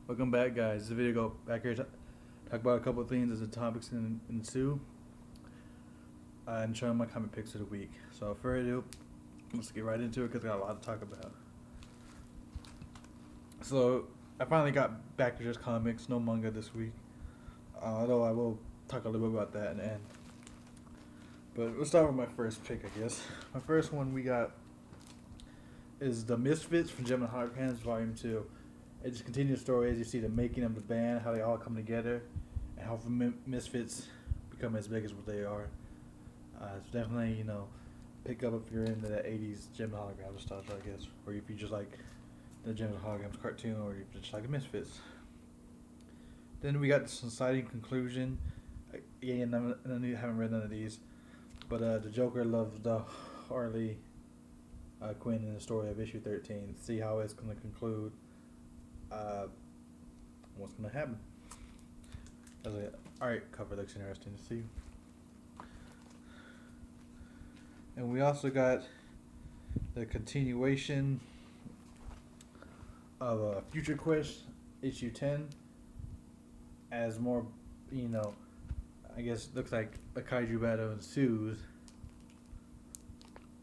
Welcome back, guys. This video go back here talk about a couple of things as the topics ensue, and showing my comic picks of the week. So for ado, let's get right into it because I got a lot to talk about. So I finally got back to just comics, no manga this week. Although I will talk a little bit about that in the end. But let's start with my first pick, I guess. My first one we got is The Misfits from Gem and Holograms Volume 2. It just continues the story as you see the making of the band, how they all come together, and how the Misfits become as big as what they are. It's definitely, pick up if you're into that 80s Gem and Holograms nostalgia, I guess. Or if you just like the Gem and Holograms cartoon, or if you just like the Misfits. Then we got the Society Conclusion. Again, I haven't read none of these. But the Joker loves the Harley Quinn in the story of issue 13. See how it's going to conclude. What's going to happen. As an art cover looks interesting to see. And we also got the continuation of Future Quest issue 10. As more, I guess looks like a kaiju battle ensues.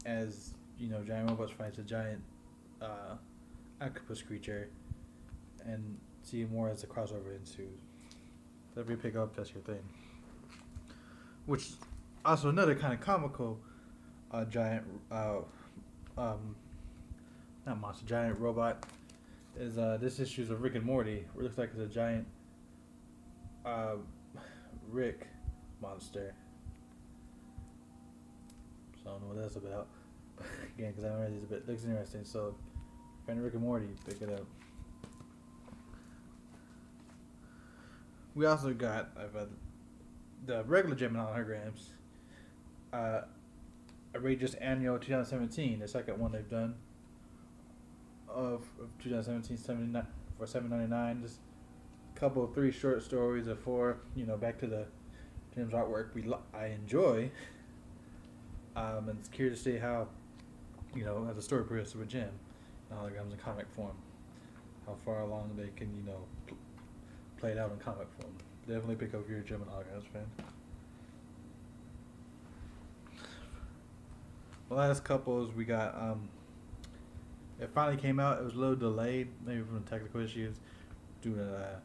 As giant robots fights a giant octopus creature, and see more as the crossover ensues. So if you pick up, that's your thing. Which also another kind of comical giant not monster, giant robot is this issue's of Rick and Morty, where it looks like it's a giant Rick monster. So I don't know what that's about. Again, because I haven't read these, but it looks interesting. So if you're into Rick and Morty, pick it up. We also got the regular Gem and Holograms. Outrageous Annual 2017, the second one they've done of 2017, for $7.99. Just a couple of 3 short stories of 4. Back to the Jim's artwork I enjoy. And it's curious to see how as the story progresses with Jim and Holograms in comic form, how far along they can play it out in comic form. Definitely pick up if you're a Jim and Holograms fan. The last couples we got, it finally came out. It was a little delayed, maybe from technical issues due to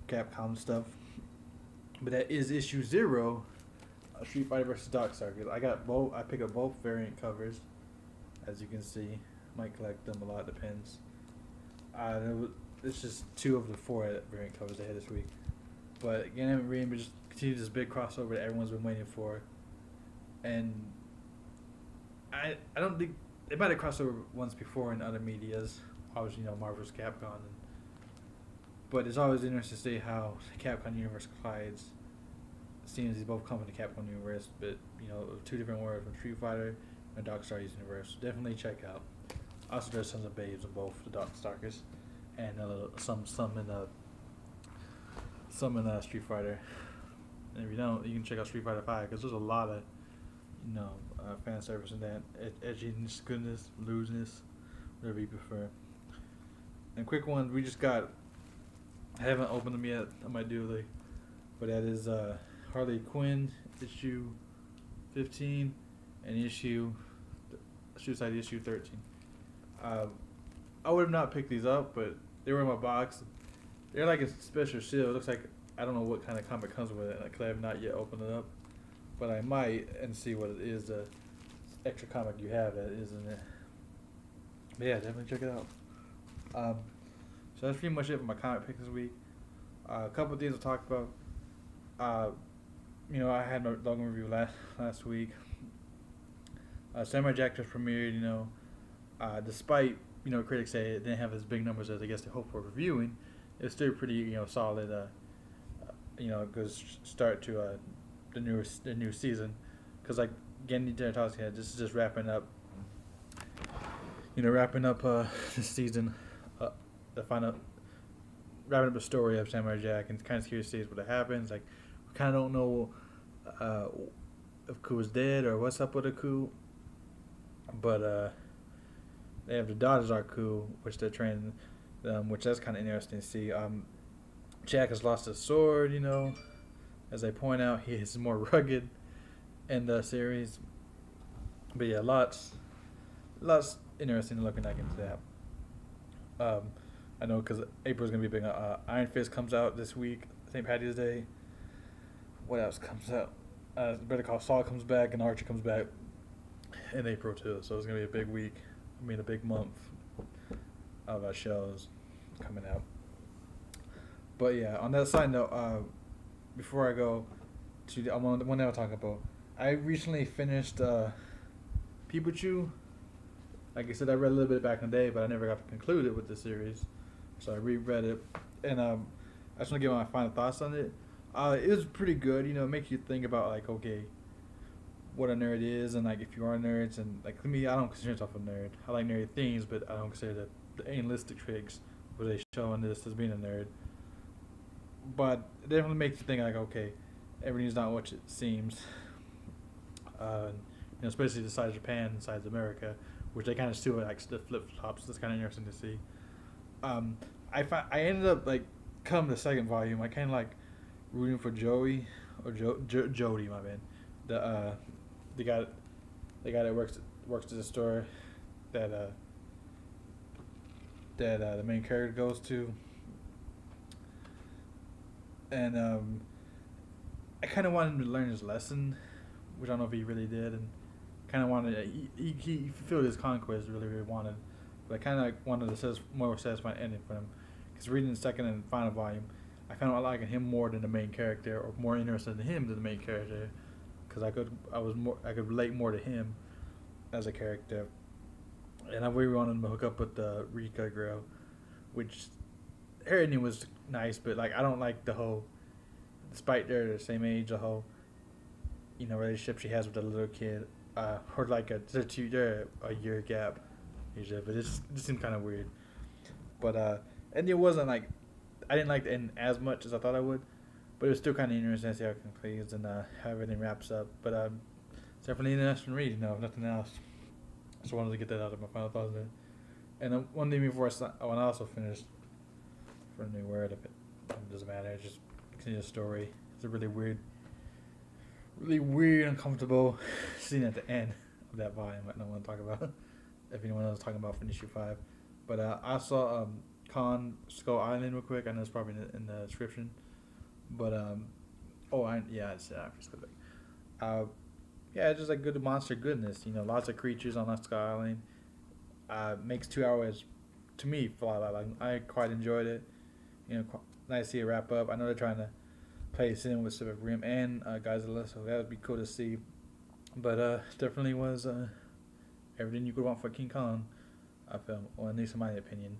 Capcom stuff. But that is issue 0, Street Fighter vs. Darkstalkers. I got both. I pick up both variant covers, as you can see. Might collect them a lot. Depends. It's just 2 of the 4 variant covers they had this week. But again, I haven't read them. But just continue this big crossover that everyone's been waiting for. And I don't think they might have crossed over once before in other medias. Obviously, Marvel's Capcom. But it's always interesting to see how the Capcom universe collides. Seeing as these both come from the Capcom universe, but 2 different worlds from Street Fighter and Darkstalkers universe. Definitely check out. Also, there's Sons of Babes in both the Darkstalkers, and some in Street Fighter. And if you don't, you can check out Street Fighter 5 because there's a lot of fan service in that, edginess, goodness, looseness, whatever you prefer. And quick one, we just got. I haven't opened them yet. I might do it, but that is Harley Quinn issue 15 and Suicide issue 13. I would have not picked these up, but they were in my box. They're like a special seal. It looks like I don't know what kind of comic comes with it because I have not yet opened it up, but I might and see what it is. The extra comic you have that is in it. But yeah, definitely check it out. So that's pretty much it for my comic pick this week. A couple of things to talk about. I had my Logan review last week. Samurai Jack just premiered. Despite critics say it didn't have as big numbers as I guess they hoped for reviewing, it's still pretty solid. Good start to the new season. Because like Gendy Tartakovsky, this is just wrapping up. This season. The final wrapping up the story of Samurai Jack, and kind of curious to see what happens. Like, we kind of don't know if Choo is dead or what's up with the Choo, but they have the daughters are Choo, which they're training which that's kind of interesting to see. Jack has lost his sword, as they point out, he is more rugged in the series. But yeah, lots interesting looking back into that. I know because April's gonna be big. Iron Fist comes out this week, St. Patty's Day. What else comes out? Better Call Saul comes back, and Archer comes back in April too. So it's gonna be a big week. A big month of shows coming out. But yeah, on that side note, before I go to the one that I'm talking about, I recently finished Peepo Choo. Like I said, I read a little bit back in the day, but I never got to conclude it with the series. So I reread it, and I just want to give my final thoughts on it. It was pretty good. It makes you think about, like, okay, what a nerd is, and like if you are nerds, and like me, I don't consider myself a nerd. I like nerdy things, but I don't consider the analytic tricks where they show in this as being a nerd. But it definitely makes you think, like, okay, everything's not what it seems. Especially the size of Japan and size of America, which they kind of still like the flip flops. That's kind of interesting to see. I ended up, like, come the second volume, I kind of like rooting for Joey or Jody, my man. The guy that works at the store that the main character goes to, and I kind of wanted him to learn his lesson, which I don't know if he really did, and kind of wanted he fulfilled his conquest, really wanted, but I kind of like wanted a more satisfying ending for him, because reading the second and final volume, I found out liking him more than the main character, or more interested in him than the main character, because I could relate more to him as a character, and I really wanted him to hook up with the Rika girl, which her ending was nice, but like I don't like the whole, despite they're the same age, the whole relationship she has with the little kid, or like they're a year gap usually, but it just seemed kind of weird. But and it wasn't like I didn't like the end as much as I thought I would, but it was still kind of interesting to see how it concludes and how everything wraps up. But it's definitely an interesting read, if nothing else. Just wanted to get that out of my final thoughts there. And one thing before when I also finished, for a new word, if it doesn't matter, it's just continue the story. It's a really weird, uncomfortable scene at the end of that volume. I don't want to talk about if anyone else is talking about from issue 5. But I saw Con Skull Island real quick. I know it's probably in the description. But it's it's just like good monster goodness. Lots of creatures on that Skull Island. Makes 2 hours to me fly by. Like, I quite enjoyed it. Nice to see it wrap up. I know they're trying to play in with Pacific Rim and Godzilla, so that would be cool to see. But definitely was everything you could want for King Kong film, or at least in my opinion.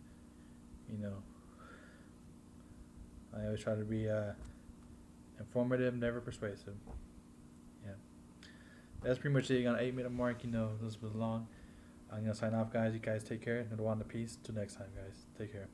I always try to be informative, never persuasive. Yeah, that's pretty much it. On 8-minute mark, this was long. I'm gonna sign off, guys. You guys take care. Another one to peace. Till next time, guys. Take care.